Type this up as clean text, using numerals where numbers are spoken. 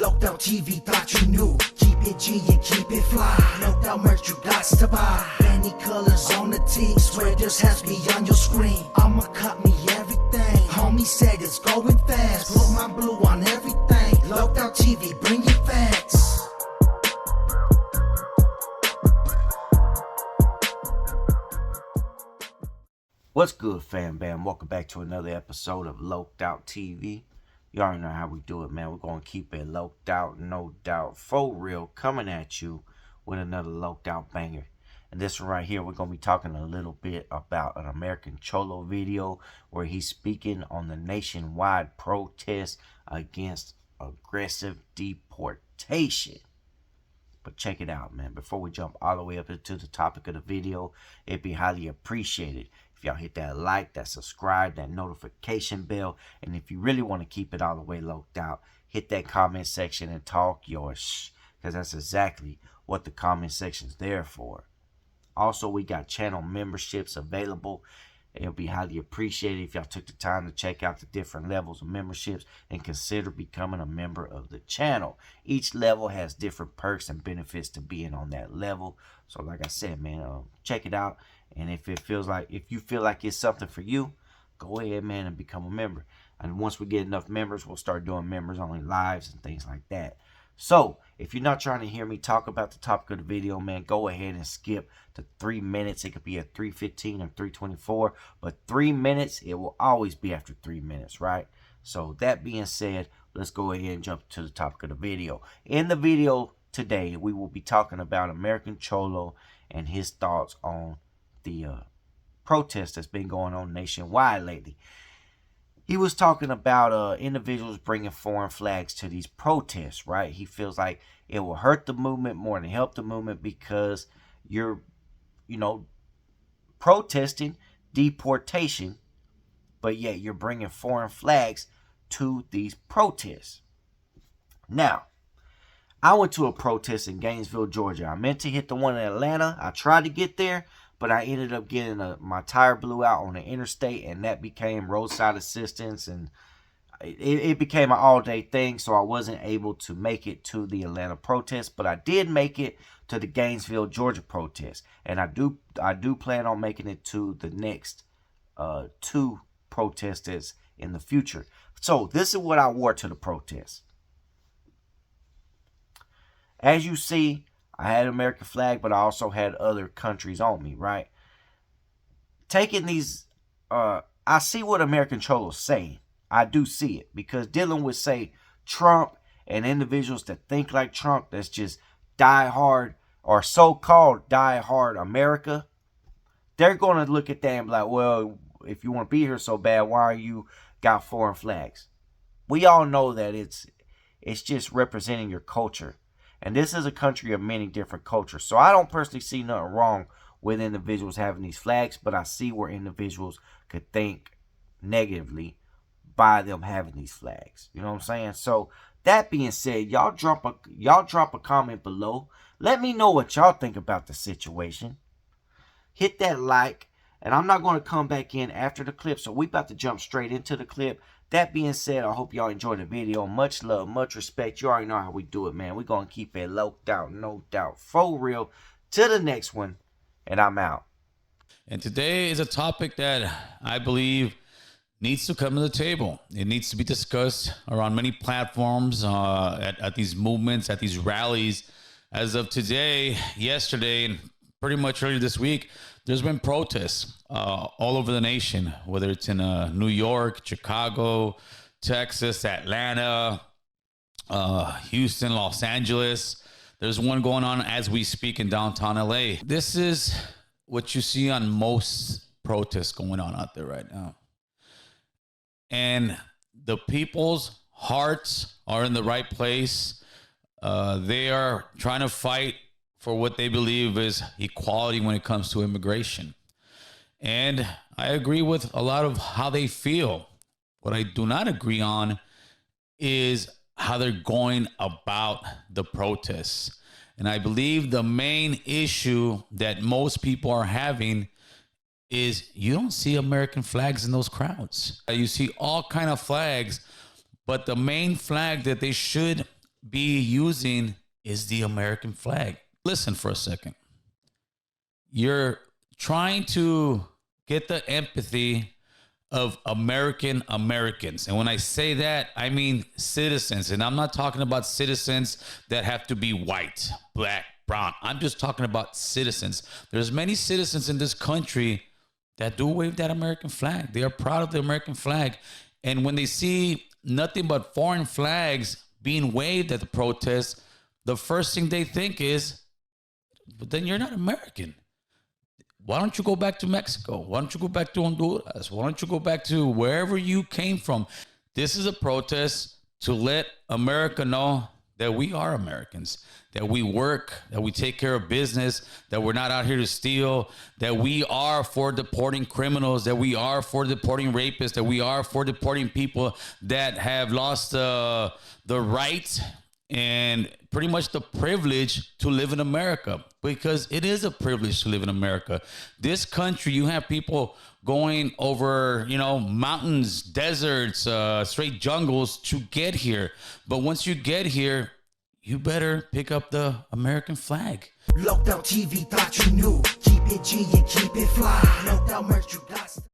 Locked out TV, thought you knew. Keep it G and keep it fly. Locked out merch you got to buy. Many colors on the tee. Swear there's has beyond your screen. I'ma cut me everything. Homie said it's going fast. Put my blue on everything. Locked out TV, bring your facts. What's good, fam bam? Welcome back to another episode of Loked Out TV. You already know how we do it, man. We're going to keep it loked out, no doubt, for real, coming at you with another loked out banger. And this one right here, we're going to be talking a little bit about an Americancholo video where he's speaking on the nationwide protest against aggressive deportation. But check it out, man. Before we jump all the way up into the topic of the video, it'd be highly appreciated if y'all hit that like, that subscribe, that notification bell. And if you really want to keep it all the way loked out, hit that comment section and talk your because that's exactly what the comment section's there for. Also, we got channel memberships available. It'll be highly appreciated if y'all took the time to check out the different levels of memberships and consider becoming a member of the channel. Each level has different perks and benefits to being on that level. So like I said, man, check it out. And if you feel like it's something for you, go ahead, man, and become a member. And once we get enough members, we'll start doing members only lives and things like that. So, if you're not trying to hear me talk about the topic of the video, man, go ahead and skip to 3 minutes. It could be at 3:15 or 3:24, but 3 minutes, it will always be after 3 minutes, right? So, that being said, let's go ahead and jump to the topic of the video. In the video today, we will be talking about Americancholo and his thoughts on the protest that's been going on nationwide lately. He was talking about individuals bringing foreign flags to these protests, right? He feels like it will hurt the movement more than help the movement because you're, protesting deportation, but yet you're bringing foreign flags to these protests. Now, I went to a protest in Gainesville, Georgia. I meant to hit the one in Atlanta. I tried to get there, but I ended up getting my tire blew out on the interstate, and that became roadside assistance, and it became an all-day thing, so I wasn't able to make it to the Atlanta protest, but I did make it to the Gainesville, Georgia protest, and I do plan on making it to the next two protests in the future. So this is what I wore to the protest. As you see, I had an American flag, but I also had other countries on me, right? Taking these, I see what Americancholo's saying. I do see it. Because dealing with, say, Trump and individuals that think like Trump, that's just die-hard or so-called die-hard America, they're going to look at that and be like, well, if you want to be here so bad, why are you got foreign flags? We all know that it's just representing your culture. And this is a country of many different cultures. So I don't personally see nothing wrong with individuals having these flags, but I see where individuals could think negatively by them having these flags. You know what I'm saying? So that being said, y'all drop a comment below. Let me know what y'all think about the situation. Hit that like, and I'm not going to come back in after the clip, so we about to jump straight into the clip. That being said, I hope y'all enjoyed the video. Much love, much respect. You already know how we do it, man. We're going to keep it loked out, no doubt, for real. To the next one, and I'm out. And today is a topic that I believe needs to come to the table. It needs to be discussed around many platforms, at these movements, at these rallies. As of today, yesterday, and pretty much earlier this week, there's been protests all over the nation, whether it's in New York, Chicago, Texas, Atlanta, Houston, Los Angeles. There's one going on as we speak in downtown LA. This is what you see on most protests going on out there right now. And the people's hearts are in the right place. They are trying to fight for what they believe is equality when it comes to immigration. And I agree with a lot of how they feel. What I do not agree on is how they're going about the protests. And I believe the main issue that most people are having is you don't see American flags in those crowds. You see all kind of flags, but the main flag that they should be using is the American flag. Listen for a second. You're trying to get the empathy of Americans. And when I say that, I mean citizens. And I'm not talking about citizens that have to be white, black, brown. I'm just talking about citizens. There's many citizens in this country that do wave that American flag. They are proud of the American flag. And when they see nothing but foreign flags being waved at the protests, the first thing they think is, but then you're not American. Why don't you go back to Mexico? Why don't you go back to Honduras? Why don't you go back to wherever you came from? This is a protest to let America know that we are Americans, that we work, that we take care of business, that we're not out here to steal, that we are for deporting criminals, that we are for deporting rapists, that we are for deporting people that have lost the right and pretty much the privilege to live in America, because it is a privilege to live in America. This country, you have people going over, mountains, deserts, straight jungles to get here. But once you get here, you better pick up the American flag. Locked Out TV thought you knew. Keep it G and keep it fly. Locked Out merch, you got